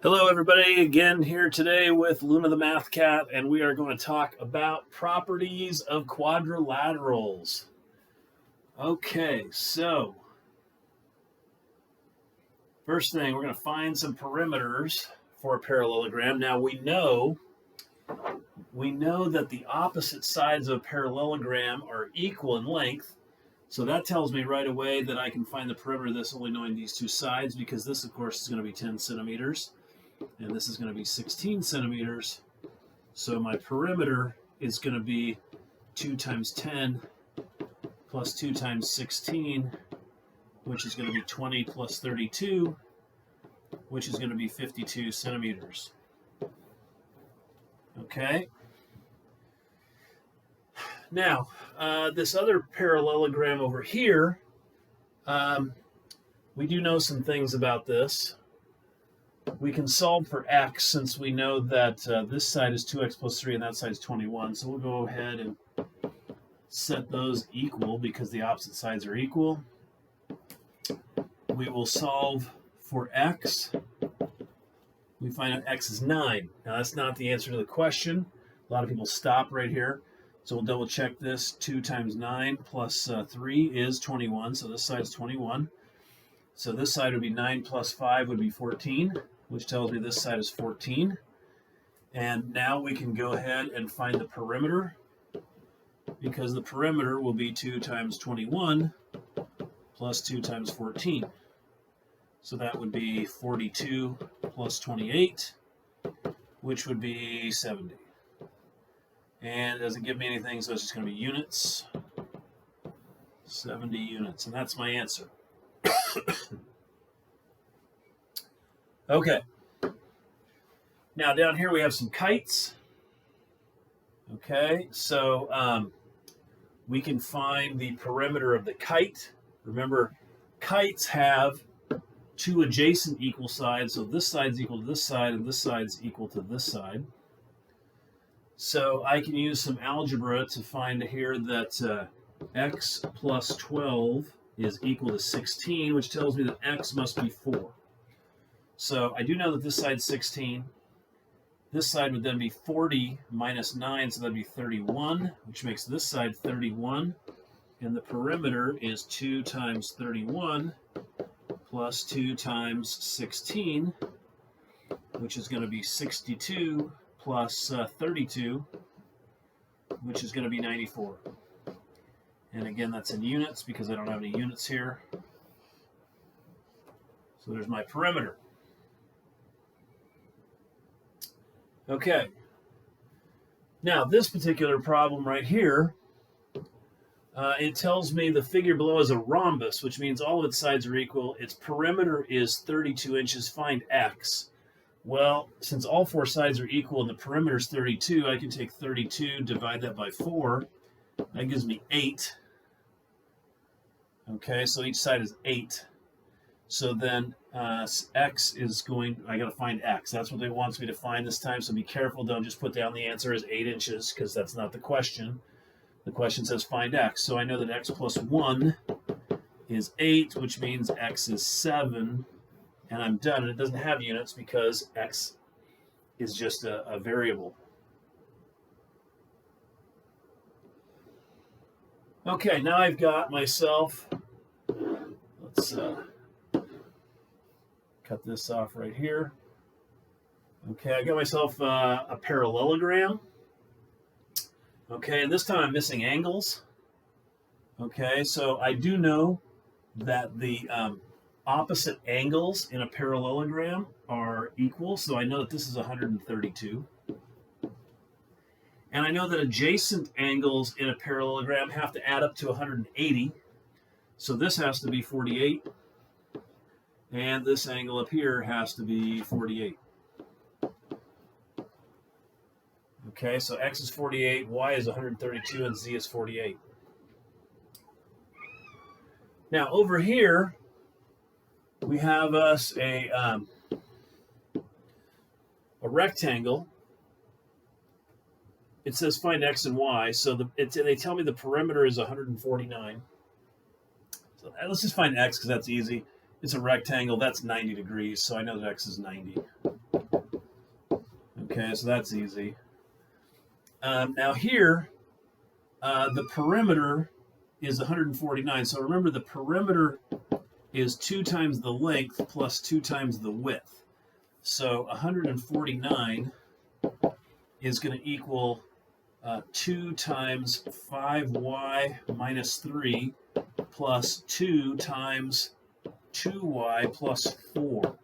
Hello, everybody. Again, here today with Luna the Math Cat, and we are going to talk about properties of quadrilaterals. Okay, so first thing, we're going to find some perimeters for a parallelogram. Now, we know that the opposite sides of a parallelogram are equal in length, so that tells me right away that I can find the perimeter of this only knowing these two sides, because this, of course, is going to be 10 centimeters. And this is going to be 16 centimeters. So my perimeter is going to be 2 times 10 plus 2 times 16, which is going to be 20 plus 32, which is going to be 52 centimeters. Okay. Now, this other parallelogram over here, we do know some things about this. We can solve for x since we know that this side is 2x plus 3 and that side is 21. So we'll go ahead and set those equal because the opposite sides are equal. We will solve for x. We find out x is 9. Now that's not the answer to the question. A lot of people stop right here. So we'll double check this. 2 times 9 plus 3 is 21. So this side is 21. So this side would be 9 plus 5 would be 14, which tells me this side is 14. And now we can go ahead and find the perimeter, because the perimeter will be 2 times 21 plus 2 times 14. So that would be 42 plus 28, which would be 70. And it doesn't give me anything, so it's just going to be units. 70 units, and that's my answer. Okay. Now down here we have some kites. Okay, so we can find the perimeter of the kite. Remember, kites have two adjacent equal sides, so this side's equal to this side, and this side's equal to this side. So I can use some algebra to find here that x plus 12 is equal to 16, which tells me that x must be 4. So I do know that this side's 16. This side would then be 40 minus 9, so that'd be 31, which makes this side 31. And the perimeter is 2 times 31 plus 2 times 16, which is going to be 62 plus 32, which is going to be 94. And again, that's in units because I don't have any units here. So there's my perimeter. Okay. Now, this particular problem right here, it tells me the figure below is a rhombus, which means all of its sides are equal. Its perimeter is 32 inches. Find x. Well, since all four sides are equal and the perimeter is 32, I can take 32, divide that by 4. That gives me 8. Okay, so each side is 8. So then x is going, I got to find x. That's what it wants me to find this time, so be careful. Don't just put down the answer as 8 inches, because that's not the question. The question says find x. So I know that x plus 1 is 8, which means x is 7, and I'm done. And it doesn't have units because x is just a variable. Okay, now I've got myself, let's cut this off right here. Okay, I got myself a parallelogram. Okay, and this time I'm missing angles. Okay, so I do know that the opposite angles in a parallelogram are equal, so I know that this is 132. And I know that adjacent angles in a parallelogram have to add up to 180. So this has to be 48. And this angle up here has to be 48. Okay, so x is 48, y is 132, and z is 48. Now over here, we have us a rectangle. It says find x and y, so they tell me the perimeter is 149. So let's just find x because that's easy. It's a rectangle. That's 90 degrees, so I know that x is 90. Okay, so that's easy. Now here, the perimeter is 149. So remember, the perimeter is 2 times the length plus 2 times the width. So 149 is going to equal 2 times 5y minus 3 plus 2 times 2y plus 4.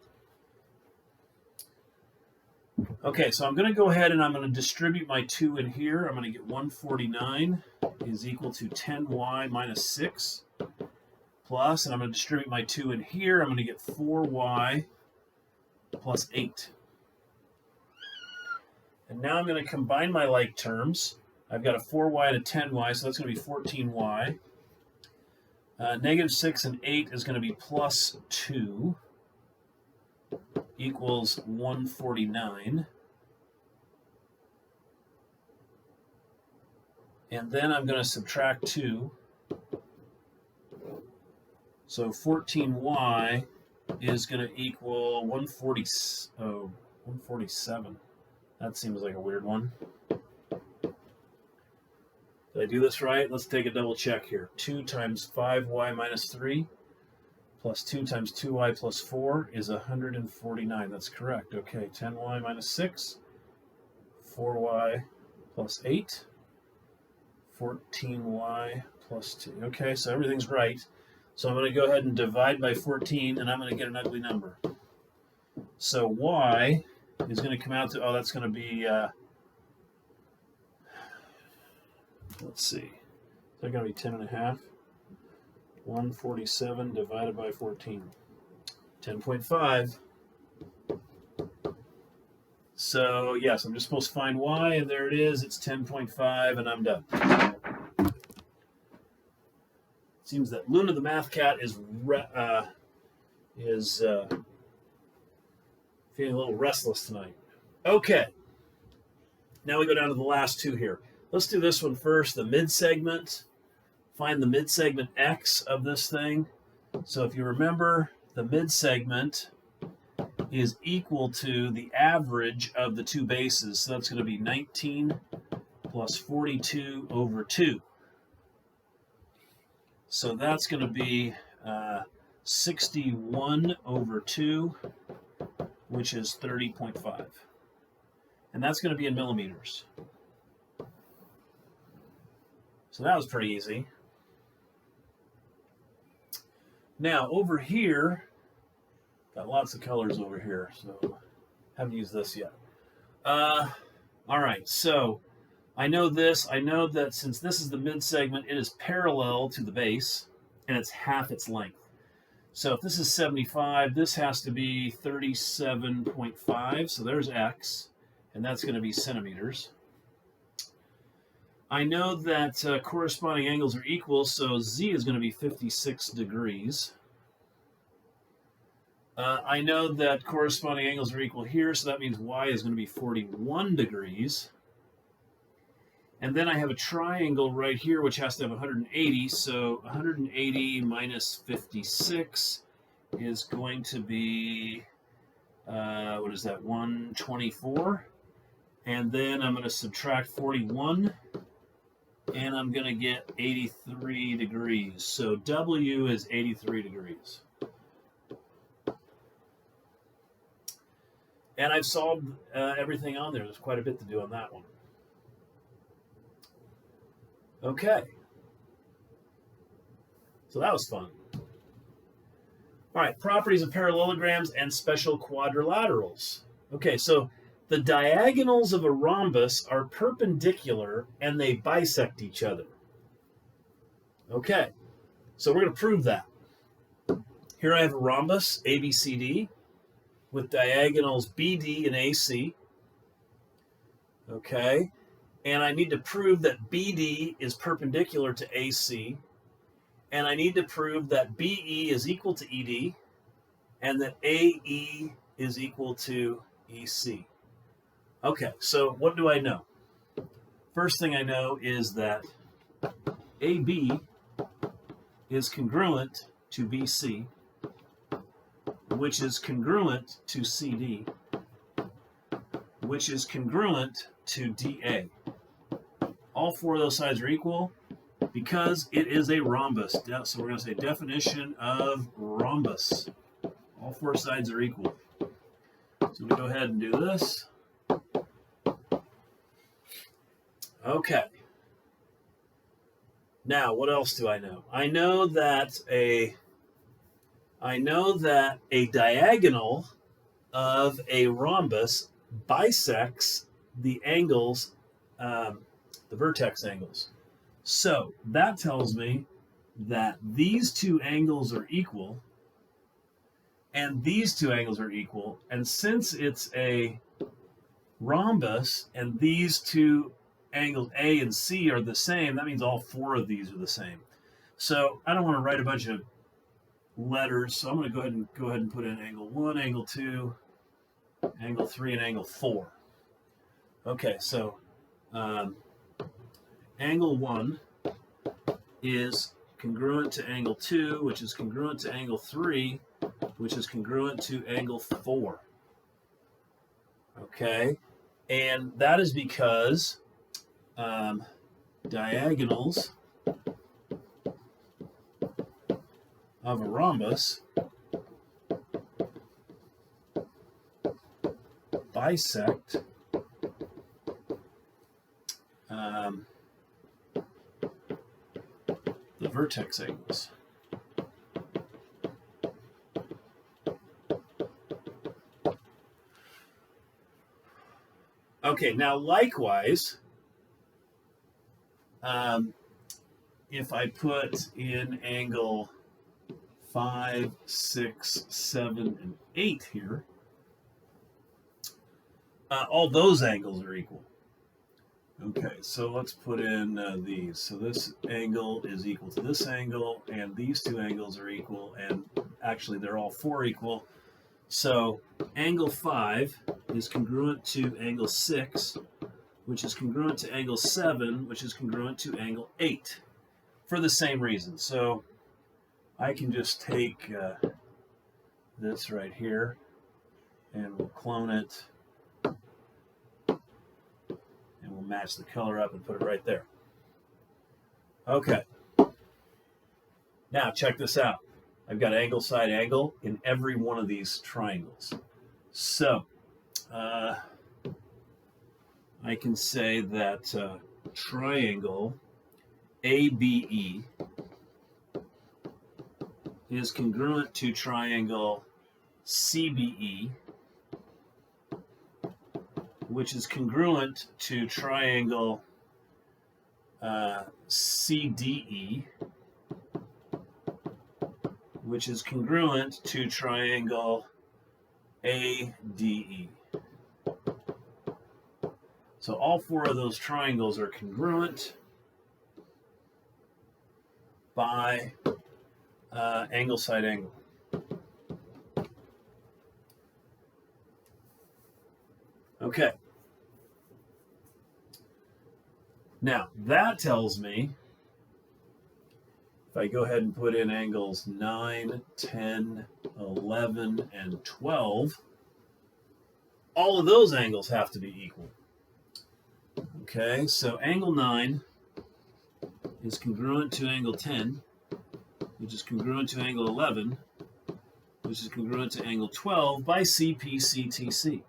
Okay, so I'm going to go ahead and I'm going to distribute my 2 in here. I'm going to get 149 is equal to 10y minus 6 plus, and I'm going to distribute my 2 in here. I'm going to get 4y plus 8. And now I'm going to combine my like terms. I've got a 4y and a 10y, so that's going to be 14y. Negative 6 and 8 is going to be plus 2 equals 149. And then I'm going to subtract 2. So 14y is going to equal 147. That seems like a weird one. Did I do this right? Let's take a double check here. 2 times 5y minus 3 plus 2 times 2y plus 4 is 149. That's correct. Okay, 10y minus 6, 4y plus 8, 14y plus 2. Okay, so everything's right. So I'm going to go ahead and divide by 14, and I'm going to get an ugly number. So y is going to come out to, that's going to be, let's see, is that going to be 10 and a half? 147 divided by 14. 10.5. So, yes, I'm just supposed to find y, and there it is. It's 10.5, and I'm done. Seems that Luna the Math Cat is feeling a little restless tonight. Okay. Now we go down to the last 2 here. Let's do this one first, the mid-segment. Find the mid-segment x of this thing. So if you remember, the mid-segment is equal to the average of the 2 bases. So that's going to be 19 plus 42 over 2. So that's going to be 61 over 2, which is 30.5. And that's going to be in millimeters. So that was pretty easy. Now, over here, got lots of colors over here, so haven't used this yet. All right, so I know this. I know that since this is the mid-segment, it is parallel to the base, and it's half its length. So if this is 75, this has to be 37.5, so there's x, and that's going to be centimeters. I know that corresponding angles are equal, so z is going to be 56 degrees. I know that corresponding angles are equal here, so that means y is going to be 41 degrees. And then I have a triangle right here, which has to have 180, so 180 minus 56 is going to be, what is that, 124? And then I'm going to subtract 41. And I'm going to get 83 degrees. So W is 83 degrees. And I've solved everything on there. There's quite a bit to do on that one. Okay. So that was fun. All right, properties of parallelograms and special quadrilaterals. Okay, so the diagonals of a rhombus are perpendicular and they bisect each other. Okay, so we're going to prove that. Here I have a rhombus, ABCD, with diagonals BD and AC. Okay, and I need to prove that BD is perpendicular to AC, and I need to prove that BE is equal to ED, and that AE is equal to EC. Okay, so what do I know? First thing I know is that AB is congruent to BC, which is congruent to CD, which is congruent to DA. All four of those sides are equal because it is a rhombus. So we're going to say definition of rhombus. All four sides are equal. So we go ahead and do this. Okay. Now, what else do I know? I know that a diagonal of a rhombus bisects the angles, the vertex angles. So that tells me that these two angles are equal, and these two angles are equal. And since it's a rhombus and these two angles A and C are the same, that means all four of these are the same. So I don't want to write a bunch of letters, so I'm going to go ahead and put in angle 1, angle 2, angle 3, and angle 4. Okay, so angle 1 is congruent to angle 2, which is congruent to angle 3, which is congruent to angle 4. Okay, and that is because diagonals of a rhombus bisect the vertex angles. Okay, now likewise, if I put in angle 5, 6, 7, and 8 here, all those angles are equal. Okay, so let's put in these. So this angle is equal to this angle, and these two angles are equal, and actually they're all four equal. So angle 5 is congruent to angle 6, which is congruent to angle 7, which is congruent to angle 8, for the same reason. So I can just take this right here, and we'll clone it, and we'll match the color up and put it right there. Okay. Now check this out. I've got angle side angle in every one of these triangles. So I can say that triangle ABE is congruent to triangle CBE, which is congruent to triangle CDE, which is congruent to triangle ADE. So all four of those triangles are congruent by angle side angle. Okay. Now that tells me, if I go ahead and put in angles 9, 10, 11, and 12, all of those angles have to be equal. Okay, so angle 9 is congruent to angle 10, which is congruent to angle 11, which is congruent to angle 12 by CPCTC.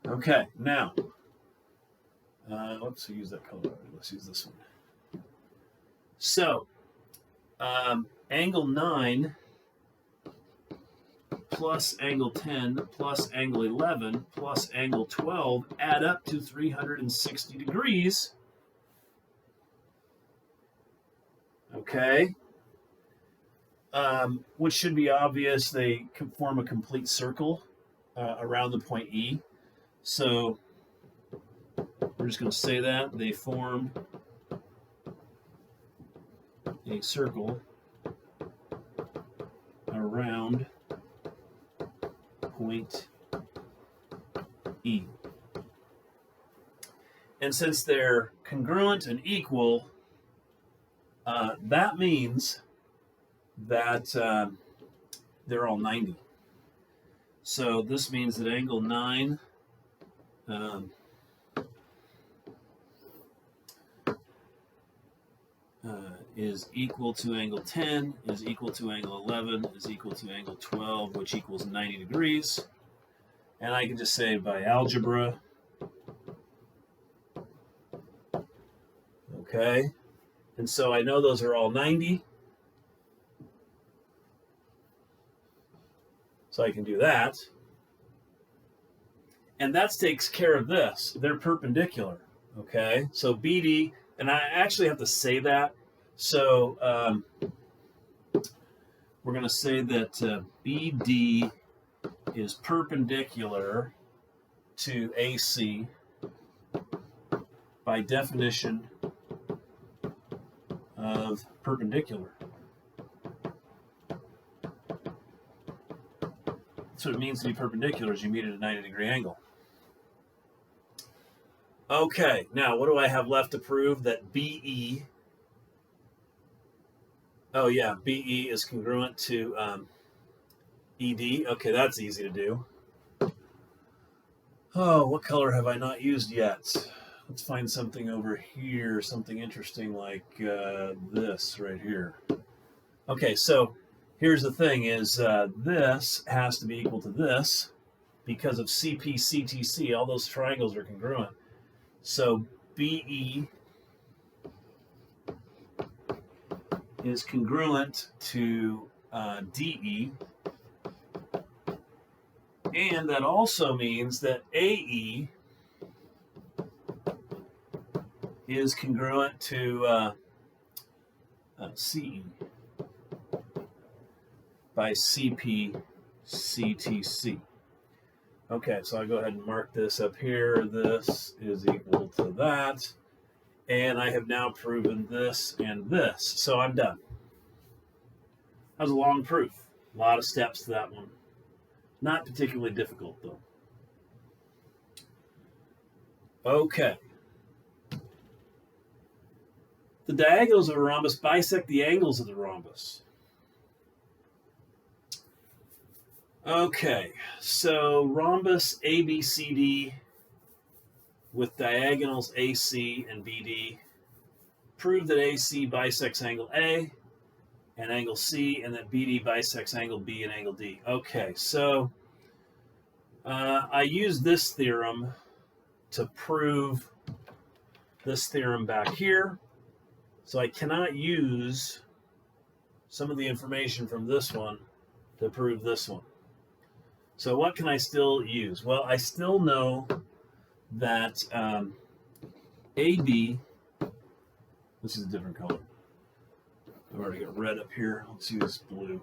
Okay, now, let's use that color. Let's use this one. So, angle 9 plus angle 10 plus angle 11 plus angle 12 add up to 360 degrees. Okay. Which should be obvious. They form a complete circle around the point E. So we're just going to say that they form a circle around point E. And since they're congruent and equal, that means that they're all 90. So this means that angle 9 is equal to angle 10, is equal to angle 11, is equal to angle 12, which equals 90 degrees. And I can just say by algebra, okay? And so I know those are all 90. So I can do that. And that takes care of this. They're perpendicular, okay? So BD, and I actually have to say that. So we're going to say that BD is perpendicular to AC by definition of perpendicular. That's what it means to be perpendicular, is you meet at a 90-degree angle. Okay, now what do I have left to prove? That BE, oh yeah, BE is congruent to ED. Okay, that's easy to do. Oh, what color have I not used yet? Let's find something over here, something interesting like this right here. Okay, so here's the thing is this has to be equal to this because of CP, CTC. All those triangles are congruent. So BE is congruent to DE. And that also means that AE is congruent to CE by CP, CTC. Okay, so I'll go ahead and mark this up here. This is equal to that. And I have now proven this and this. So I'm done. That was a long proof. A lot of steps to that one. Not particularly difficult, though. Okay. The diagonals of a rhombus bisect the angles of the rhombus. Okay, so rhombus ABCD with diagonals AC and BD. Prove that AC bisects angle A and angle C, and that BD bisects angle B and angle D. Okay, so I use this theorem to prove this theorem back here. So I cannot use some of the information from this one to prove this one. So what can I still use? Well, I still know that AB, this is a different color. I've already got red up here. Let's use blue.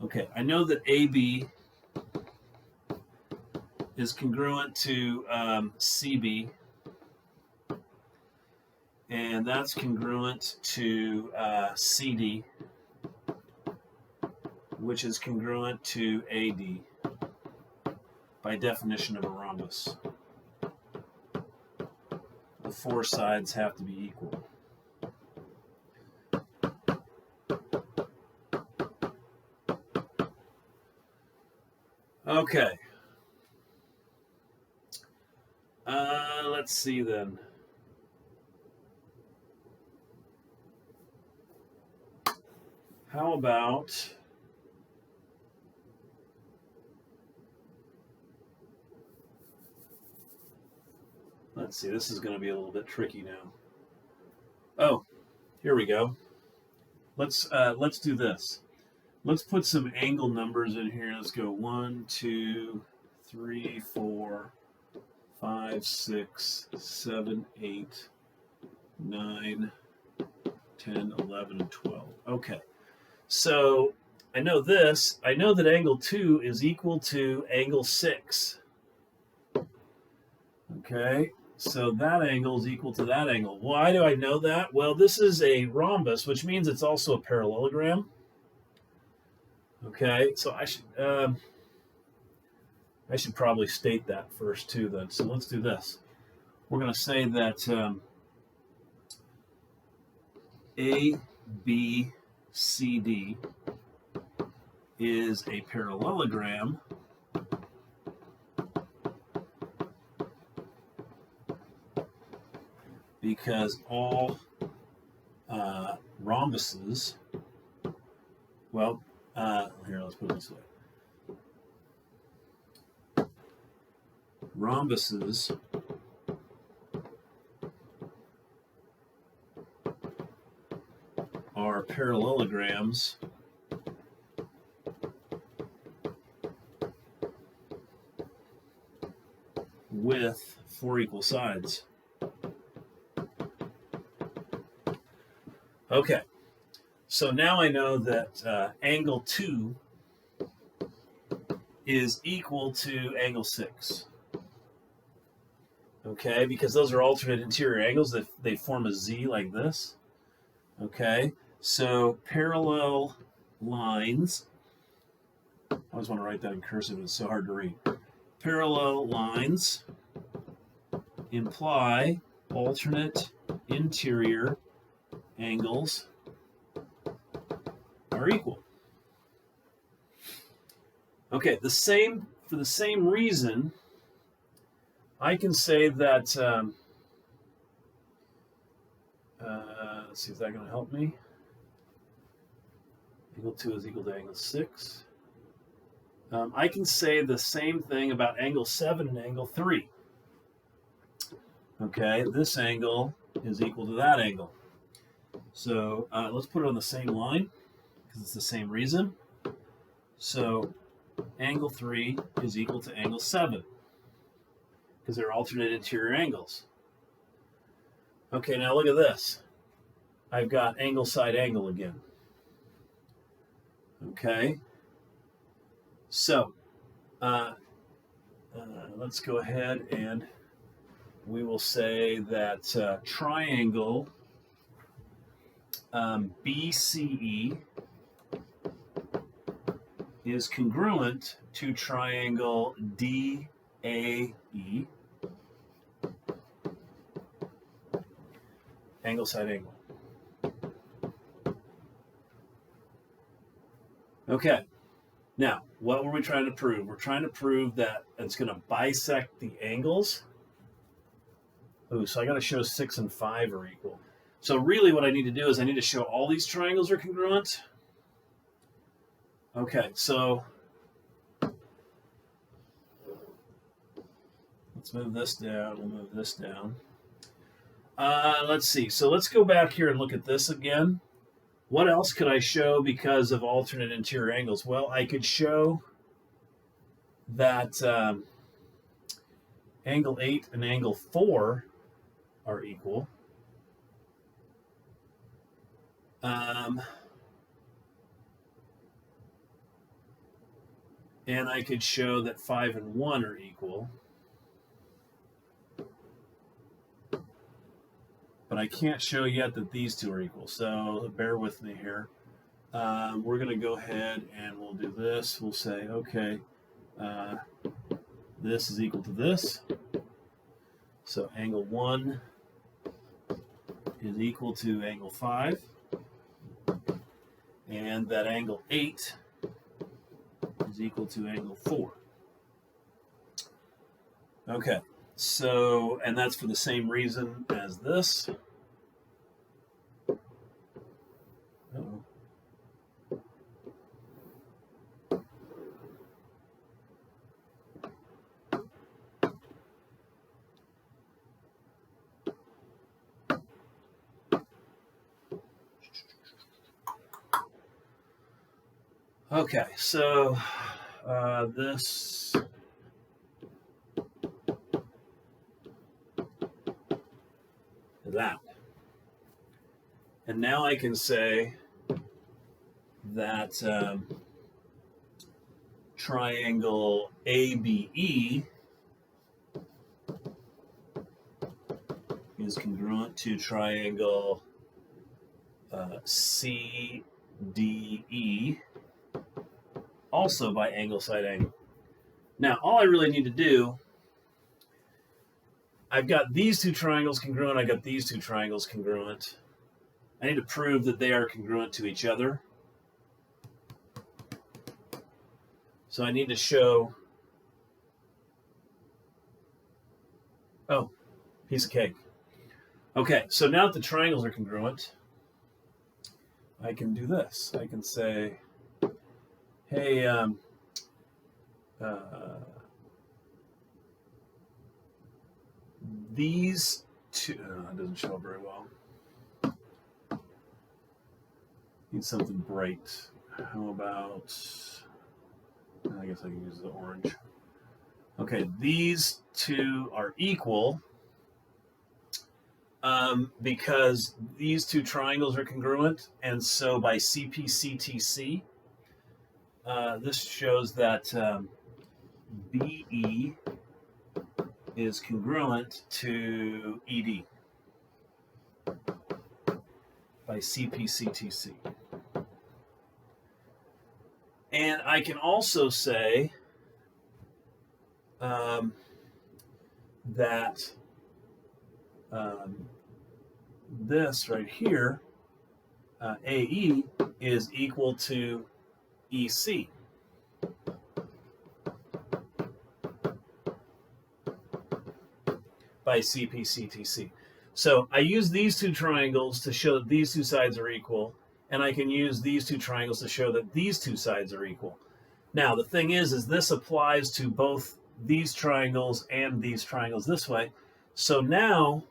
Okay, I know that AB is congruent to CB, and that's congruent to CD, which is congruent to AD by definition of a rhombus. The four sides have to be equal. Okay. Let's see then. How about let's see, this is going to be a little bit tricky now. Oh, here we go. Let's do this. Let's put some angle numbers in here. Let's go 1, 2, 3, 4, 5, 6, 7, 8, 9, 10, 11, and 12. Okay. So I know this. I know that angle 2 is equal to angle 6. Okay. So that angle is equal to that angle. Why do I know that? Well, this is a rhombus, which means it's also a parallelogram. Okay, so I should probably state that first too then. So let's do this. We're going to say that A, B, C, D is a parallelogram because all rhombuses, well, here, let's put it this way. Rhombuses are parallelograms with 4 equal sides. Okay, so now I know that angle 2 is equal to angle 6. Okay, because those are alternate interior angles, they form a Z like this. Okay, so parallel lines, I always want to write that in cursive, it's so hard to read. Parallel lines imply alternate interior angles are equal. Okay, for the same reason, I can say that, let's see, is that going to help me? Angle 2 is equal to angle 6. I can say the same thing about angle 7 and angle 3. Okay, this angle is equal to that angle. So let's put it on the same line because it's the same reason. So angle 3 is equal to angle 7 because they're alternate interior angles. Okay, now look at this. I've got angle side angle again. Okay, so let's go ahead and we will say that triangle BCE is congruent to triangle DAE, angle side angle. Okay, now what were we trying to prove? We're trying to prove that it's going to bisect the angles. Ooh, so I got to show 6 and 5 are equal. So really what I need to do is I need to show all these triangles are congruent. Okay, so let's move this down. We'll move this down. Let's see. So let's go back here and look at this again. What else could I show because of alternate interior angles? Well, I could show that angle 8 and angle 4 are equal. And I could show that 5 and 1 are equal. But I can't show yet that these two are equal, so bear with me here. We're going to go ahead and we'll do this. We'll say, okay, this is equal to this. So angle 1 is equal to angle 5. And that angle 8 is equal to angle 4. Okay, so, and that's for the same reason as this. Uh-oh. Okay, so this is that. And now I can say that triangle ABE is congruent to triangle CDE, also by angle side angle. Now, all I really need to do, I've got these two triangles congruent, I got these two triangles congruent. I need to prove that they are congruent to each other. So I need to show, oh, piece of cake. Okay, so now that the triangles are congruent, I can do this. I can say, hey, these two, it doesn't show very well. Need something bright. How about, I guess I can use the orange. Okay, these two are equal because these two triangles are congruent, and so by CPCTC, this shows that BE is congruent to ED by CPCTC. And I can also say that this right here, AE, is equal to EC. By CPCTC. So I use these two triangles to show that these two sides are equal, and I can use these two triangles to show that these two sides are equal. Now, the thing is this applies to both these triangles and these triangles this way. So now,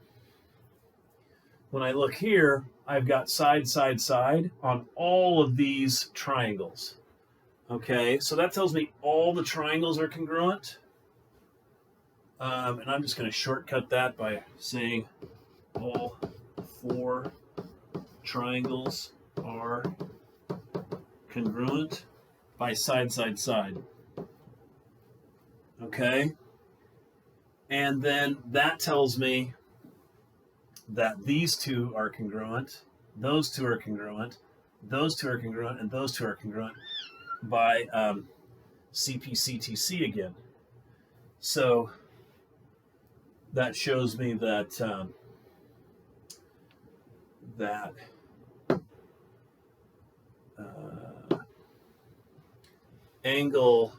when I look here, I've got side, side, side on all of these triangles. Okay, so that tells me all the triangles are congruent. And I'm just going to shortcut that by saying all 4 triangles are congruent by side, side, side. Okay? And then that tells me that these two are congruent, those two are congruent, those two are congruent, and those two are congruent by CPCTC again. So that shows me that angle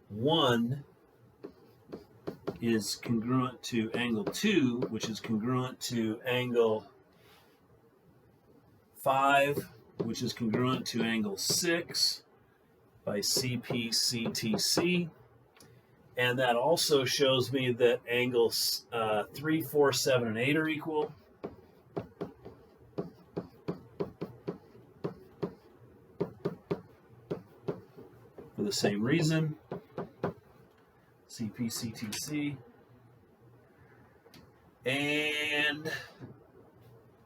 1 is congruent to angle 2, which is congruent to angle 5, which is congruent to angle 6 by CPCTC. And that also shows me that angles 3, 4, 7, and 8 are equal. For the same reason, CPCTC. And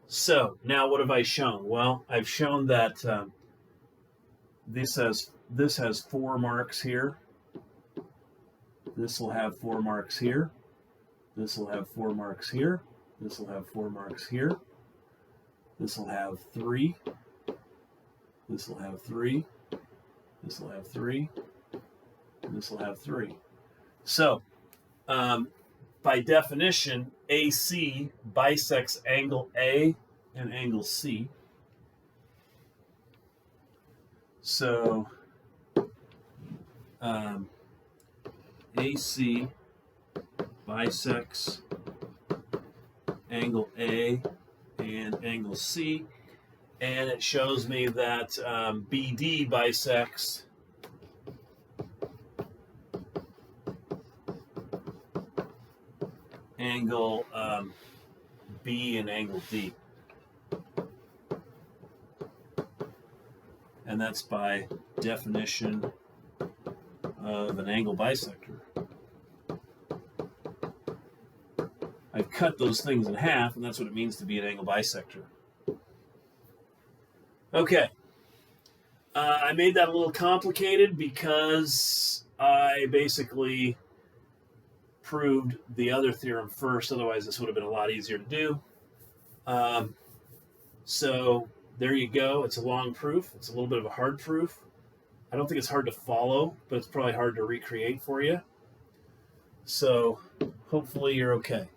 so now what have I shown? Well, I've shown that this has 4 marks here. This will have 4 marks here. This will have 4 marks here. This will have 4 marks here. This will have 3. This will have 3. This will have 3. And this will have 3. So, by definition, AC bisects angle A and angle C. So, AC bisects angle A and angle C, and it shows me that BD bisects angle B and angle D. And that's by definition of an angle bisector. I've cut those things in half, and that's what it means to be an angle bisector. Okay. I made that a little complicated because I basically proved the other theorem first. Otherwise, this would have been a lot easier to do. So there you go. It's a long proof. It's a little bit of a hard proof. I don't think it's hard to follow, but it's probably hard to recreate for you. So hopefully you're okay.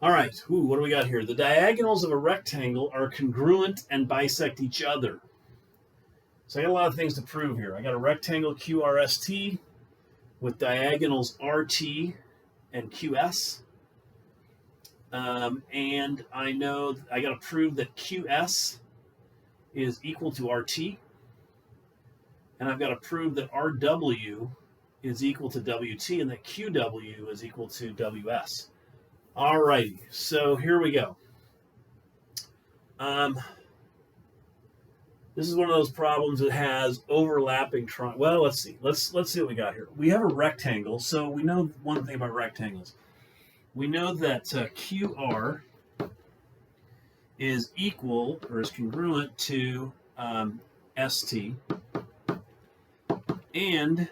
All right, what do we got here? The diagonals of a rectangle are congruent and bisect each other. So I got a lot of things to prove here. I got a rectangle QRST with diagonals RT and QS. And I know I got to prove that QS is equal to RT. And I've got to prove that RW is equal to WT and that QW is equal to WS. All righty, so here we go. This is one of those problems that has overlapping well, let's see. Let's see what we got here. We have a rectangle, so we know one thing about rectangles. We know that QR is equal or is congruent to ST. And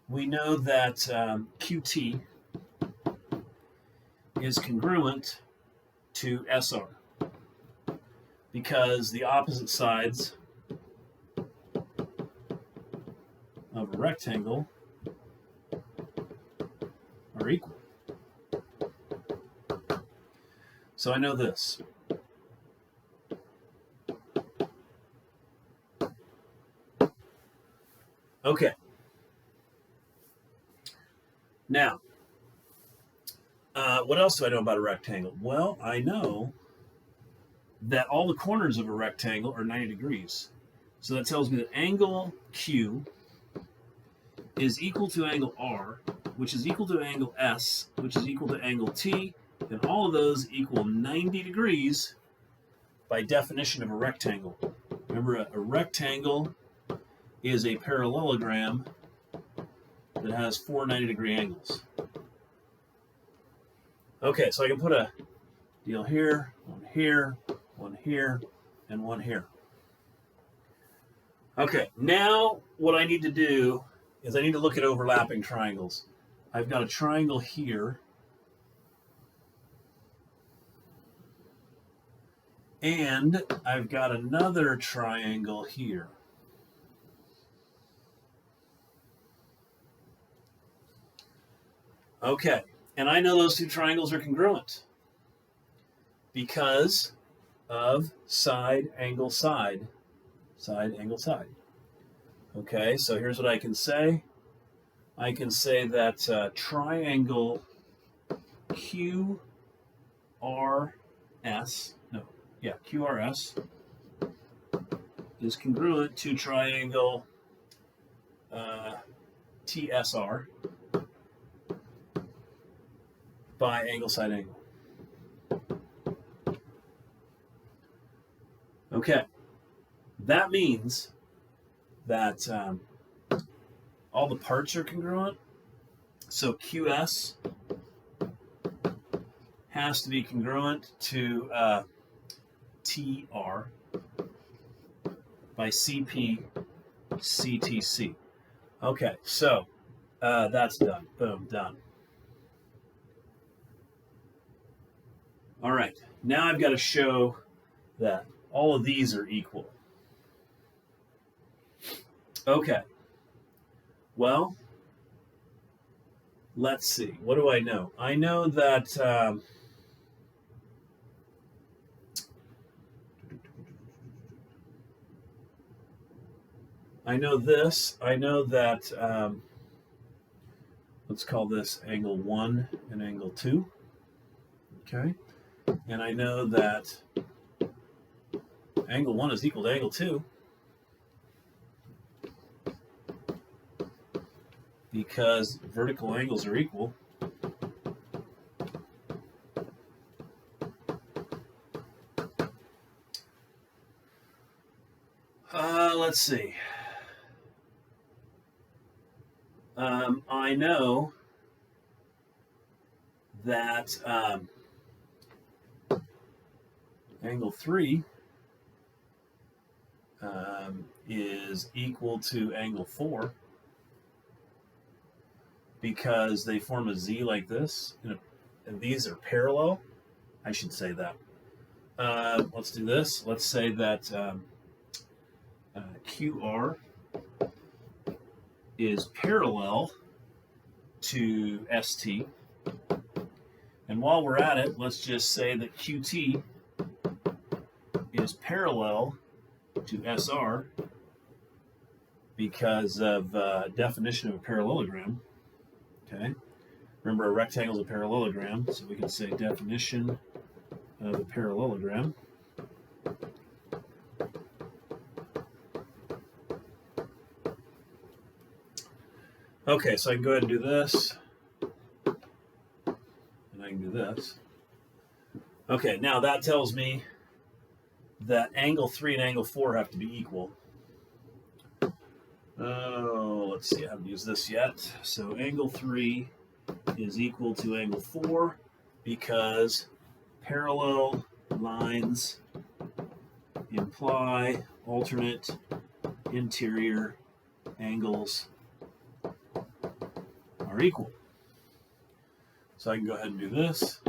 we know that QT is congruent to SR because the opposite sides of a rectangle are equal. So I know this. Okay. Now, what else do I know about a rectangle? Well, I know that all the corners of a rectangle are 90 degrees. So that tells me that angle Q is equal to angle R, which is equal to angle S, which is equal to angle T, and all of those equal 90 degrees by definition of a rectangle. Remember, a rectangle is a parallelogram that has 4 90-degree angles. Okay, so I can put a deal here, one here, and one here. Okay, now what I need to do is I need to look at overlapping triangles. I've got a triangle here, and I've got another triangle here. Okay, and I know those two triangles are congruent because of side, angle, side, side, angle, side. Okay, so here's what I can say. I can say that triangle QRS, QRS is congruent to triangle TSR by angle, side, angle. Okay, that means that all the parts are congruent. So QS has to be congruent to TR by CP CTC. Okay, so that's done. Boom, done. All right, now I've got to show that all of these are equal. Okay, well, let's see. What do I know? I know that I know this. I know that let's call this angle 1 and angle 2. Okay, and I know that angle 1 is equal to angle 2 because vertical angles are equal. Let's see. I know that angle 3 is equal to angle 4 because they form a Z like this, and these are parallel. I should say that. Let's do this. Let's say that QR is parallel to ST. And while we're at it, let's just say that QT is parallel to SR because of definition of a parallelogram. Okay, remember a rectangle is a parallelogram, so we can say definition of a parallelogram. Okay, so I can go ahead and do this, and I can do this. Okay, now that tells me that angle 3 and angle 4 have to be equal. Oh, let's see, I haven't used this yet. So angle 3 is equal to angle 4 because parallel lines imply alternate interior angles are equal. So I can go ahead and do this.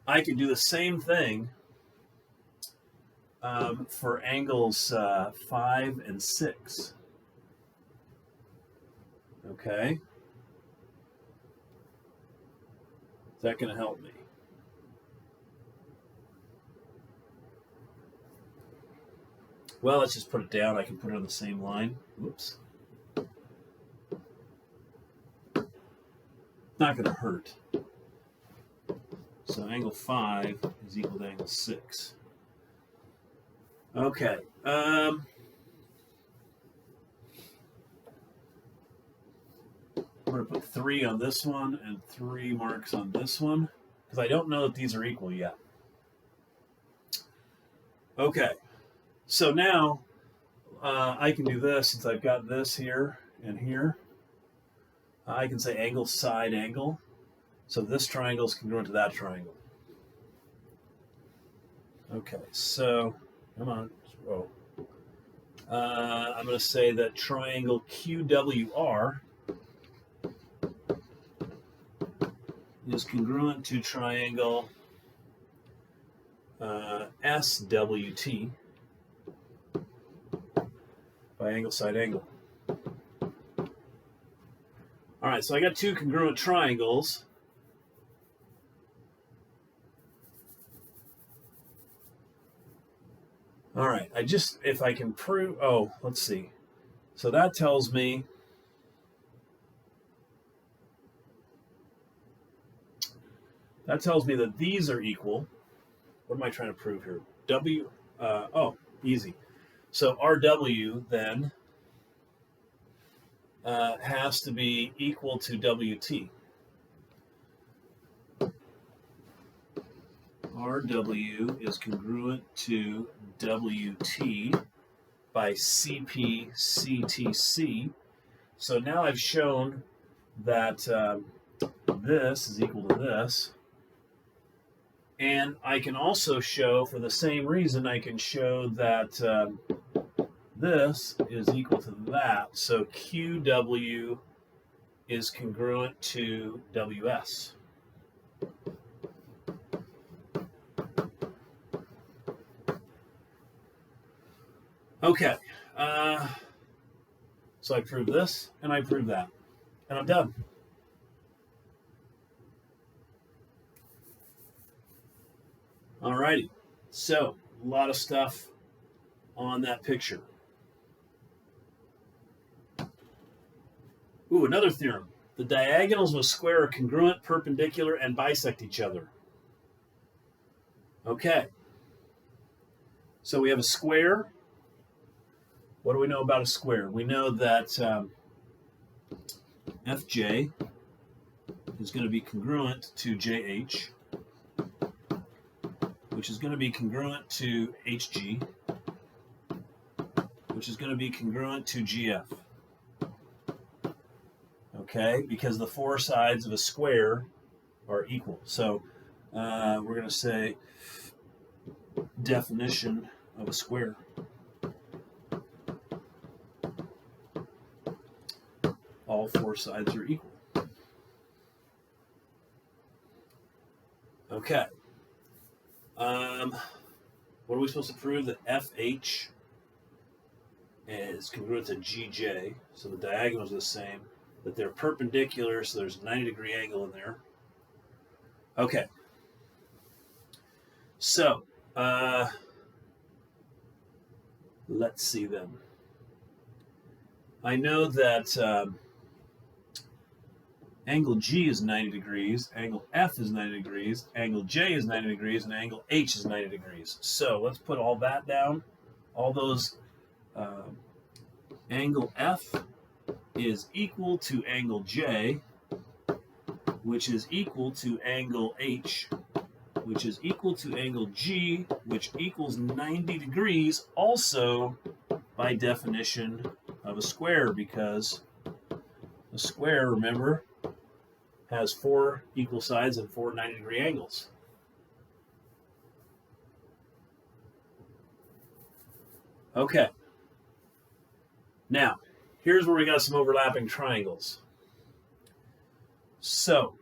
I can do the same thing for angles 5 and 6. Okay. Is that going to help me? Well, let's just put it down. I can put it on the same line. Whoops. Not going to hurt. So angle 5 is equal to angle 6. Okay. I'm going to put 3 on this one and 3 marks on this one because I don't know that these are equal yet. Okay. So now I can do this since I've got this here and here. I can say angle side angle. So this triangle is congruent to that triangle. Okay, so come on. Whoa. I'm going to say that triangle QWR is congruent to triangle SWT by angle side angle. All right, so I got 2 congruent triangles. All right, if I can prove, let's see. So that tells me that these are equal. What am I trying to prove here? Easy. So RW then has to be equal to WT. RW is congruent to WT by CP/CTC. So now I've shown that this is equal to this. And I can also show, for the same reason, I can show that this is equal to that. So QW is congruent to WS. Okay, so I proved this, and I proved that, and I'm done. Alrighty, so a lot of stuff on that picture. Ooh, another theorem. The diagonals of a square are congruent, perpendicular, and bisect each other. Okay, so we have a square. What do we know about a square? We know that FJ is going to be congruent to JH, which is going to be congruent to HG, which is going to be congruent to GF. Okay, because the 4 sides of a square are equal. So we're going to say definition of a square. All 4 sides are equal. Okay. What are we supposed to prove? That FH is congruent to GJ, so the diagonals are the same, that they're perpendicular, so there's a 90-degree angle in there. Okay. So, Let's see then. I know that angle G is 90 degrees, angle F is 90 degrees, angle J is 90 degrees, and angle H is 90 degrees. So let's put all that down. All those, angle F is equal to angle J, which is equal to angle H, which is equal to angle G, which equals 90 degrees, also by definition of a square, because a square, remember, has 4 equal sides and 4 90-degree angles. Okay. Now, here's where we got some overlapping triangles. So,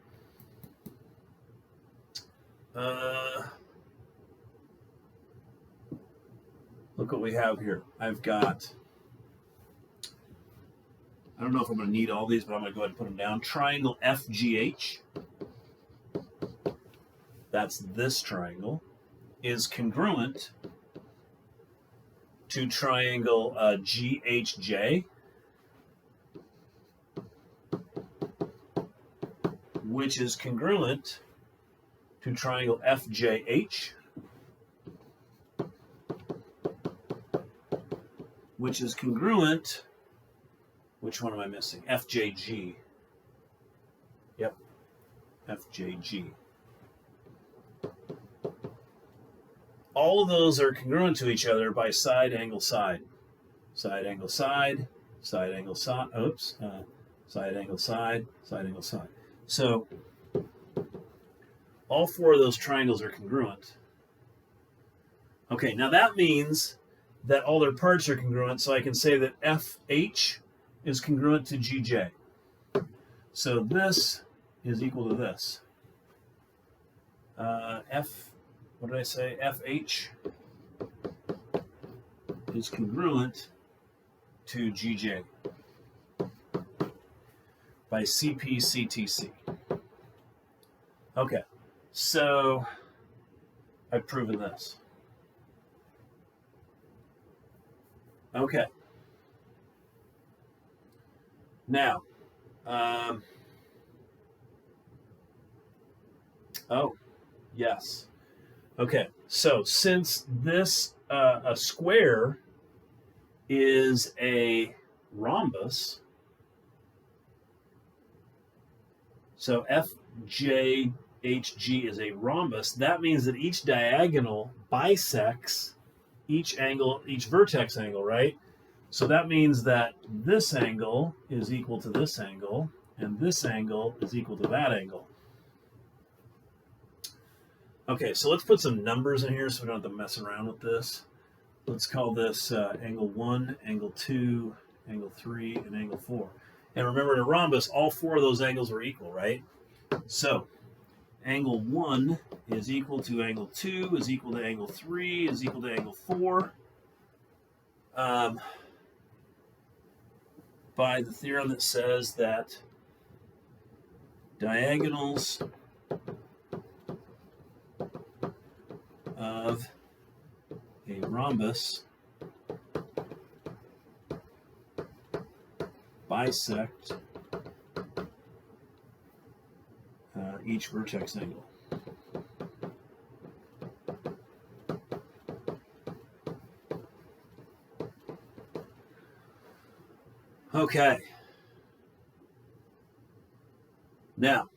look what we have here. I've got, I don't know if I'm going to need all these, but I'm going to go ahead and put them down. Triangle FGH, that's this triangle, is congruent to triangle GHJ, which is congruent to triangle FJH, which is congruent, which one am I missing? FJG. Yep, FJG. All of those are congruent to each other by side angle side. Side angle side, side angle side, side angle side, side angle side. So all 4 of those triangles are congruent. Okay, now that means that all their parts are congruent, so I can say that FH is congruent to GJ. So this is equal to this. What did I say? FH is congruent to GJ by CP/CTC. Okay, so I've proven this. Okay. Now, oh, yes. Okay, so since this a square is a rhombus, so FJHG is a rhombus, that means that each diagonal bisects each angle, each vertex angle, right? So that means that this angle is equal to this angle, and this angle is equal to that angle. Okay, so let's put some numbers in here so we don't have to mess around with this. Let's call this angle 1, angle 2, angle 3, and angle 4. And remember, in a rhombus, all 4 of those angles are equal, right? So angle 1 is equal to angle 2, is equal to angle 3, is equal to angle 4. By the theorem that says that diagonals of a rhombus bisect each vertex angle. Okay. Now,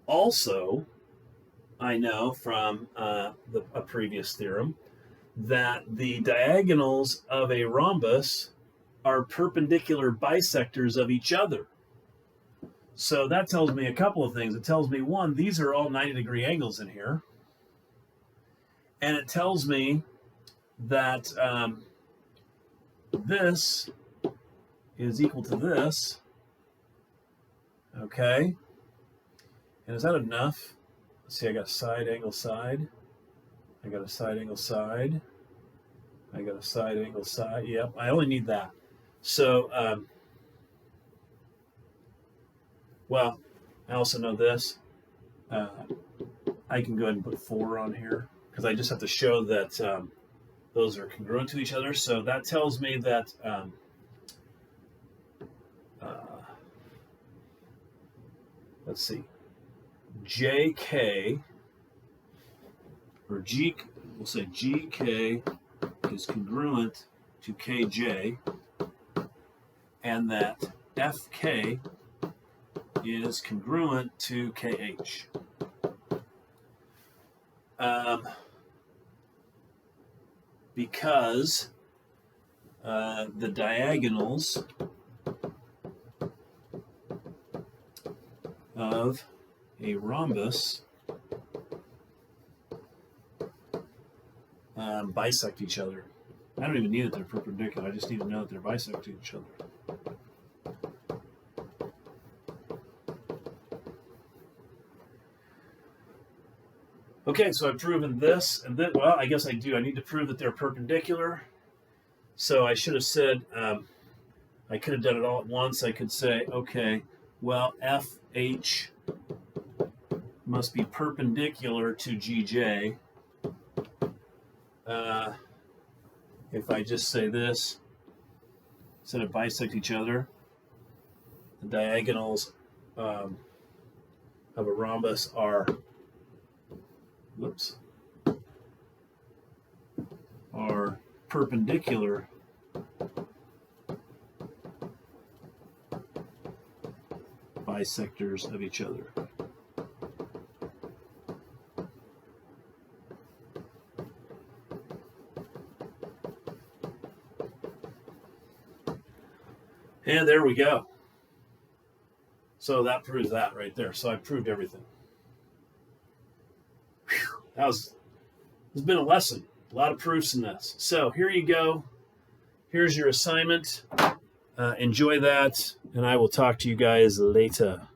also, I know from a previous theorem that the diagonals of a rhombus are perpendicular bisectors of each other. So that tells me a couple of things. It tells me, one, these are all 90-degree angles in here. And it tells me that this is equal to this. Okay. And is that enough? Let's see, I got a side angle side. I got a side angle side. I got a side angle side. Yep, I only need that. So, well, I also know this. I can go ahead and put 4 on here because I just have to show that those are congruent to each other. So that tells me that let's see, JK or G, we'll say GK is congruent to KJ, and that FK is congruent to KH. Because the diagonals of a rhombus bisect each other. I don't even need that they're perpendicular. I just need to know that they're bisecting each other. Okay, so I've proven this, and then, well, I guess I do. I need to prove that they're perpendicular. So I should have said, I could have done it all at once. I could say, okay, well, FH must be perpendicular to GJ. If I just say this, instead of bisect each other, the diagonals of a rhombus are, are perpendicular bisectors of each other. And there we go. So that proves that right there. So I proved everything. Whew. It's been a lesson. A lot of proofs in this. So here you go. Here's your assignment. Enjoy that, and I will talk to you guys later.